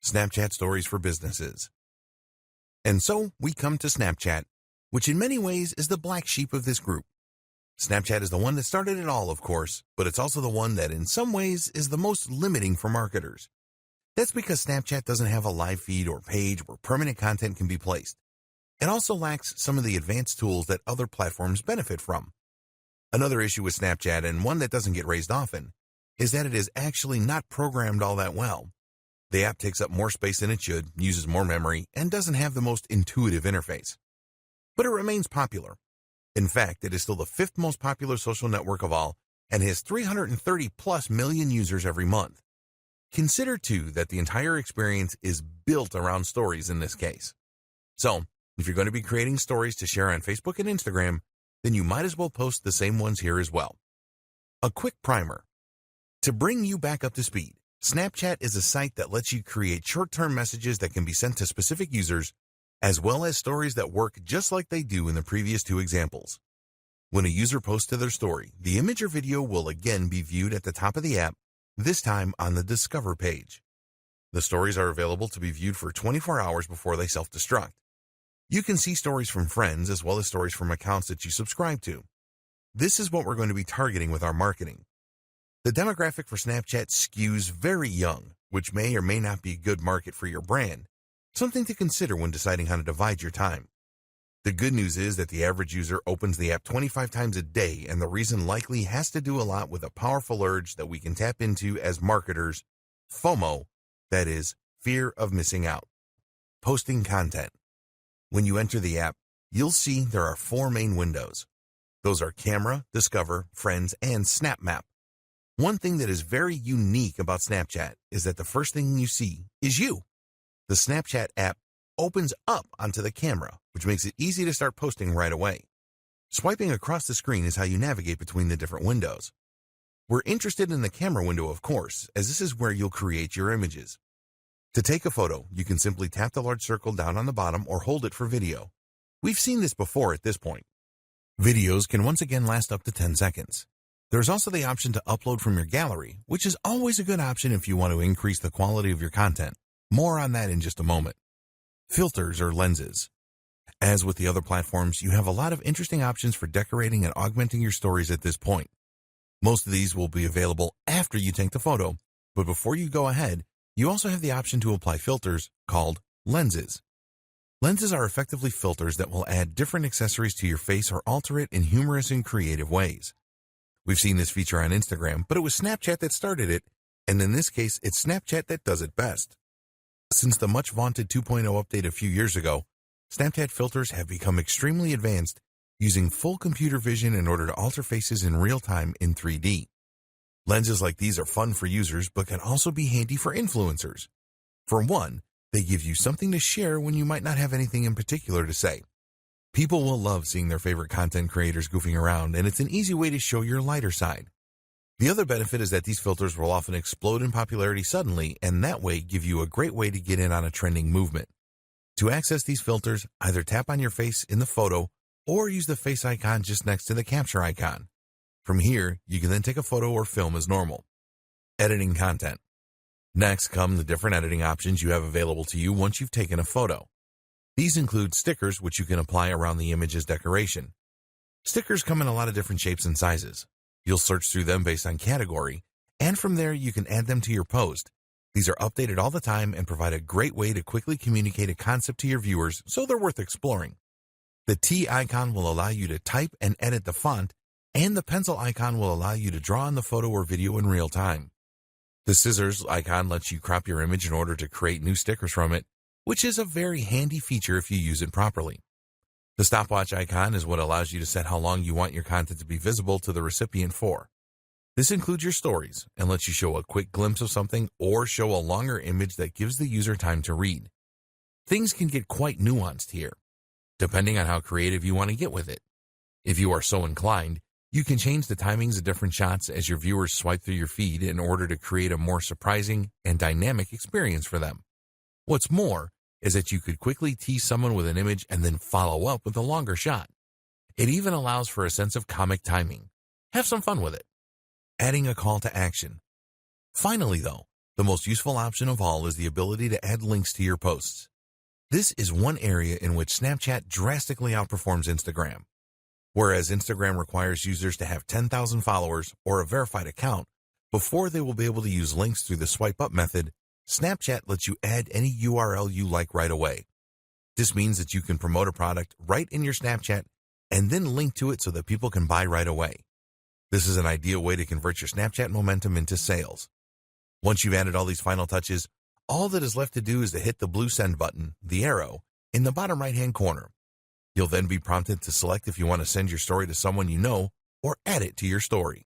Snapchat Stories for Businesses. And so we come to Snapchat, which in many ways is the black sheep of this group. Snapchat is the one that started it all, of course, but it's also the one that in some ways is the most limiting for marketers. That's because Snapchat doesn't have a live feed or page where permanent content can be placed. It also lacks some of the advanced tools that other platforms benefit from. Another issue with Snapchat, and one that doesn't get raised often, is that it is actually not programmed all that well. The app takes up more space than it should, uses more memory, and doesn't have the most intuitive interface. But it remains popular. In fact, it is still the 5th most popular social network of all and has 330 plus million users every month. Consider, too, that the entire experience is built around stories in this case. So, if you're going to be creating stories to share on Facebook and Instagram, then you might as well post the same ones here as well. A quick primer. To bring you back up to speed, Snapchat is a site that lets you create short-term messages that can be sent to specific users, as well as stories that work just like they do in the previous 2 examples. When a user posts to their story, the image or video will again be viewed at the top of the app, this time on the Discover page. The stories are available to be viewed for 24 hours before they self-destruct. You can see stories from friends as well as stories from accounts that you subscribe to. This is what we're going to be targeting with our marketing. The demographic for Snapchat skews very young, which may or may not be a good market for your brand, something to consider when deciding how to divide your time. The good news is that the average user opens the app 25 times a day, and the reason likely has to do a lot with a powerful urge that we can tap into as marketers, FOMO, that is, fear of missing out. Posting content. When you enter the app, you'll see there are 4 main windows. Those are Camera, Discover, Friends, and Snap Map. One thing that is very unique about Snapchat is that the first thing you see is you. The Snapchat app opens up onto the camera, which makes it easy to start posting right away. Swiping across the screen is how you navigate between the different windows. We're interested in the camera window, of course, as this is where you'll create your images. To take a photo, you can simply tap the large circle down on the bottom or hold it for video. We've seen this before at this point. Videos can once again last up to 10 seconds. There's also the option to upload from your gallery, which is always a good option if you want to increase the quality of your content. More on that in just a moment. Filters or lenses. As with the other platforms, you have a lot of interesting options for decorating and augmenting your stories at this point. Most of these will be available after you take the photo, but before you go ahead, you also have the option to apply filters called lenses. Lenses are effectively filters that will add different accessories to your face or alter it in humorous and creative ways. We've seen this feature on Instagram, but it was Snapchat that started it, and in this case, it's Snapchat that does it best. Since the much-vaunted 2.0 update a few years ago, Snapchat filters have become extremely advanced, using full computer vision in order to alter faces in real time in 3D. Lenses like these are fun for users, but can also be handy for influencers. For one, they give you something to share when you might not have anything in particular to say. People will love seeing their favorite content creators goofing around, and it's an easy way to show your lighter side. The other benefit is that these filters will often explode in popularity suddenly, and that way give you a great way to get in on a trending movement. To access these filters, either tap on your face in the photo or use the face icon just next to the capture icon. From here, you can then take a photo or film as normal. Editing content. Next come the different editing options you have available to you once you've taken a photo. These include stickers, which you can apply around the image's decoration. Stickers come in a lot of different shapes and sizes. You'll search through them based on category, and from there you can add them to your post. These are updated all the time and provide a great way to quickly communicate a concept to your viewers, so they're worth exploring. The T icon will allow you to type and edit the font, and the pencil icon will allow you to draw on the photo or video in real time. The scissors icon lets you crop your image in order to create new stickers from it, which is a very handy feature if you use it properly. The stopwatch icon is what allows you to set how long you want your content to be visible to the recipient for. This includes your stories and lets you show a quick glimpse of something or show a longer image that gives the user time to read. Things can get quite nuanced here, depending on how creative you want to get with it. If you are so inclined, you can change the timings of different shots as your viewers swipe through your feed in order to create a more surprising and dynamic experience for them. What's more is that you could quickly tease someone with an image and then follow up with a longer shot. It even allows for a sense of comic timing. Have some fun with it. Adding a call to action. Finally, though, The most useful option of all is the ability to add links to your posts. This is one area in which Snapchat drastically outperforms Instagram. Whereas Instagram requires users to have 10,000 followers or a verified account before they will be able to use links through the swipe up method, Snapchat lets you add any URL you like right away. This means that you can promote a product right in your Snapchat and then link to it so that people can buy right away. This is an ideal way to convert your Snapchat momentum into sales. Once you've added all these final touches, all that is left to do is to hit the blue send button, the arrow, in the bottom right-hand corner. You'll then be prompted to select if you want to send your story to someone you know or add it to your story.